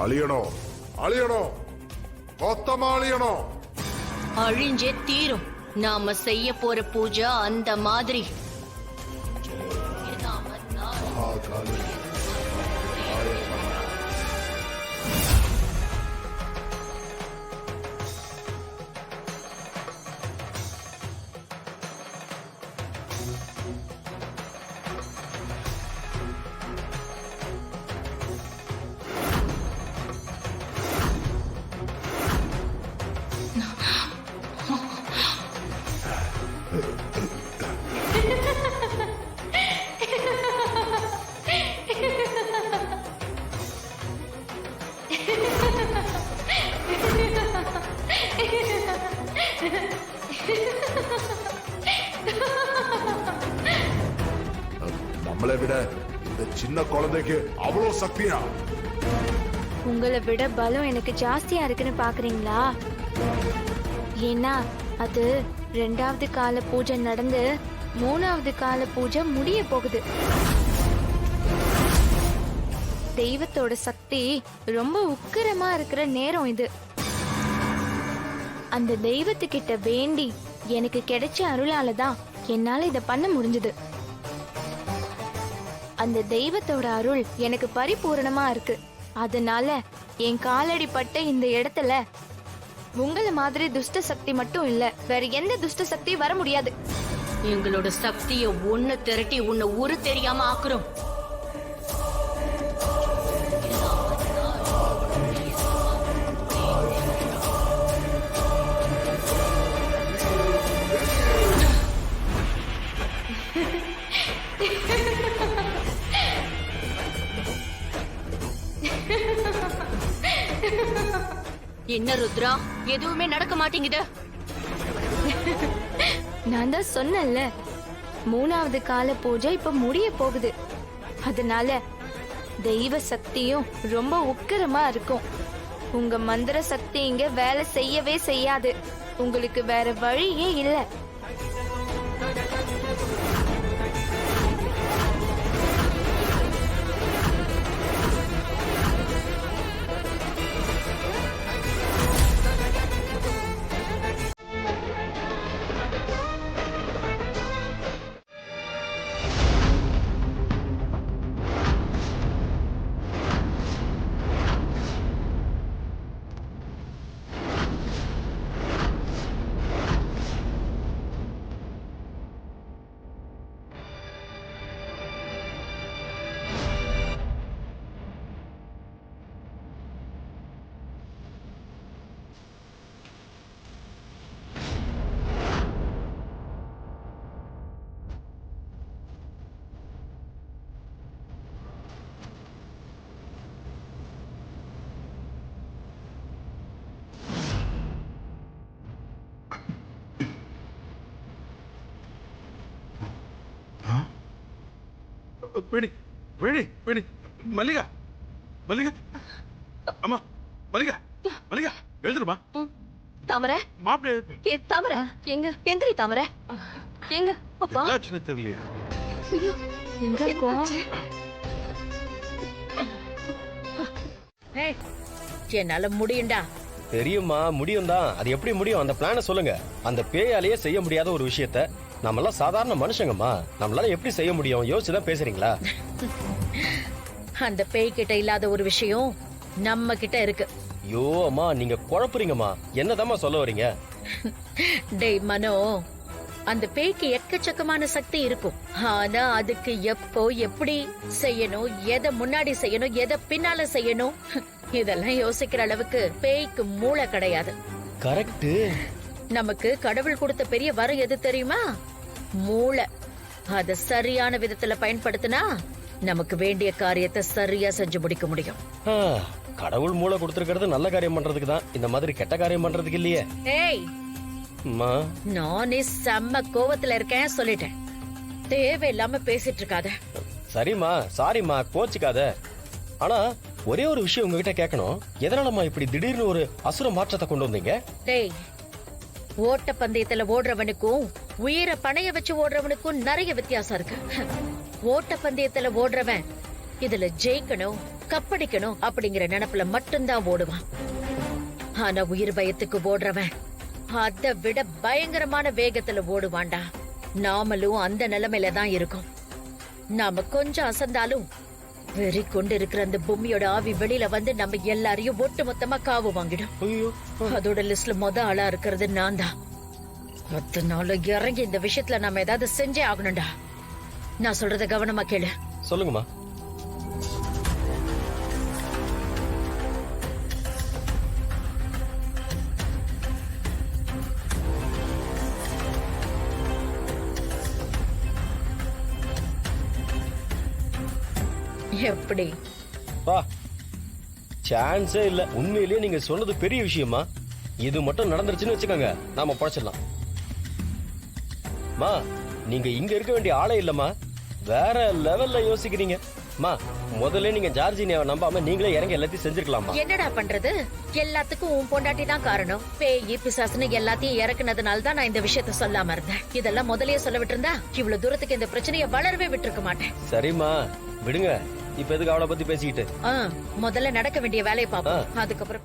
அழியணும் அழியணும் மொத்தமா அழியணும். அழிஞ்சே தீரும். நாம செய்ய போற பூஜை அந்த மாதிரி. நம்மளை விட இந்த சின்ன குழந்தைக்கு அவ்வளவு சக்தியா? உங்களை விட பலம் எனக்கு ஜாஸ்தியா இருக்குன்னு பாக்குறீங்களா? ஏன்னா அது 2வது கால பூஜை நடந்து 3வது கால பூஜை முடிய போகுது. தெய்வத்தோட சக்தி ரொம்ப உக்கிரமா இருக்கிற நேரம் இது. அந்த தெய்வத்துக்கிட்ட வேண்டி எனக்கு கிடைச்ச அருளாலதான் என்னால இத பண்ண முடிஞ்சது. அந்த தெய்வத்தோட அருள் எனக்கு பரிபூரணமா இருக்கு. அதனால என் காலடி பட்ட இந்த இடத்துல உங்கள மாதிரி துஷ்ட சக்தி மட்டும் இல்ல, வேற எந்த துஷ்ட சக்தி வர முடியாது. எங்களோட சக்திய ஒண்ணு திரட்டி உன்னை ஊரு தெரியாம ஆக்குறோம். என்ன ருத்ரா, எதுவுமே நடக்க மாட்டேங்குது. நான் தான் சொன்னேன்ல, 3வது கால பூஜை இப்ப முடிய போகுது. அதனால தெய்வ சக்தியும் ரொம்ப உக்கிரமா இருக்கும். உங்க மந்திர சக்தி இங்க வேலை செய்யவே செய்யாது. உங்களுக்கு வேற வழியே இல்ல. வேணி வேணி வேணி மல்லிகா மல்லிகா அம்மா மல்லிகா மல்லிகா எழுதுருமா. தாமரை மாப்பிள்ளை தாமரை எங்க எந்திரி தாமரை எங்க அப்பா சின்ன தெரியலையே. எங்க இருக்கோம்? என்னால முடியும்டா. தெரியுமா, முடியும் தான். அது எப்படி முடியும்? அந்த பிளான சொல்லுங்க. அந்த பேயாலேயே செய்ய முடியாத ஒரு விஷயத்த நம்மளாம் சாதாரண மனுஷங்கம்மா, நம்மளால எப்படி செய்ய முடியும்? யோசிச்சுதான் பேசுறீங்களா? அந்த பேய் கிட்ட இல்லாத ஒரு விஷயம் நம்ம கிட்ட இருக்கு. ஐயோ அம்மா, நீங்க குழப்புறீங்கம்மா. என்னதாம்மா சொல்ல வரீங்க? டேய் மனோ, அந்த பேய்க்கு எக்கச்சக்கமான சக்தி இருக்கும். ஆனா அதுக்கு எப்போ எப்படி செய்யணும், எதை முன்னாடி செய்யணும், எதை பின்னால செய்யணும், இதெல்லாம் யோசிக்கிற அளவுக்கு பேய்க்கு மூளை கிடையாது. கரெக்ட். நமக்கு கடவுள் கொடுத்த பெரிய வரம் எது தெரியுமா? மூளை. அத சரியான விதத்துல பயன்படுத்தினா நமக்கு வேண்டிய காரியத்தை சரியா செஞ்சு முடிக்க முடியும். கடவுள் மூளை கொடுத்திருக்கிறது நல்ல காரியம் பண்றதுக்கு தான், இந்த மாதிரி கெட்ட காரியம் பண்றதுக்கு இல்லையே. ஏய் அம்மா, நானே செம்ம கோவத்துல இருக்கேன் சொல்லிட்டேன். தேவையில்லாம பேசிட்டு இருக்காத. சரிம்மா, சாரிம்மா, கோச்சுக்காத. ஆனா ஒரே ஒரு விஷயம் உங்ககிட்ட கேட்கணும். எதனாலம்மா இப்படி திடீர்னு ஒரு அசுர மாற்றத்தை கொண்டு வந்தீங்க? டேய், ஓட்ட பந்தயத்துல ஓடுறவனுக்கும் உயிரை பணைய வச்சு ஓடுறவனுக்கும் நிறைய வித்தியாசம் இருக்கு. ஓட்ட பந்தயத்துல ஓடுறவன் இதுல ஜெயிக்கணும், கப்படிக்கணும் அப்படிங்கிற நினைப்புல மட்டும்தான் ஓடுவான். ஆனா உயிர் பயத்துக்கு ஓடுறவன் அதை விட பயங்கரமான வேகத்துல ஓடுவான்டா. நாமளும் அந்த நிலைமையில தான் இருக்கோம். நாம கொஞ்சம் அசந்தாலும் வெறி கொண்டு இருக்கிற அந்த பூமியோட ஆவி வெளியில வந்து நம்ம எல்லாரையும் ஒட்டு மொத்தமா காவு வாங்கிடும். ஐயோ அதோட லிஸ்ட்ல ஆளா இருக்கிறது நான் தான். அதனால இறங்கி இந்த விஷயத்துல நாம ஏதாவது செஞ்சே ஆகணும்டா. நான் சொல்றத கவனமா கேளு. சொல்லுங்கம்மா. எப்படி? பா சான்ஸே இல்ல. உண்மையிலேயே நீங்க சொன்னது பெரிய விஷயமா. இது மட்டும் நடந்துருச்சுன்னு வச்சுக்கோங்க, நாம பழச்சிடலாம். மா நீங்க இங்க இருக்க வேண்டிய ஆளே இல்லம்மா, வேற லெவல்ல யோசிக்கிறீங்க. மா முதல்ல நீங்க ஜார்ஜினியாவை நம்பாம நீங்களே இறங்கி எல்லாத்தையும் செஞ்சிருக்கலாமா? என்னடா பண்றது? எல்லாத்துக்கும் உன் பொண்டாட்டி தான் காரணம். பேய் பிசாசுன்னு எல்லாத்தையும் இறக்குனதுனால தான் நான் இந்த விஷயத்த சொல்லாம இருந்தேன். இதெல்லாம் முதல்லயே சொல்ல விட்டுருந்தா இவ்வளவு தூரத்துக்கு இந்த பிரச்சனையை வளரவே விட்டுருக்க மாட்டேன். சரிம்மா விடுங்க, இப்ப எதுக்கு அவளை பத்தி பேசிக்கிட்டு. முதல்ல நடக்க வேண்டிய வேலையை பாப்போம், அதுக்கப்புறம்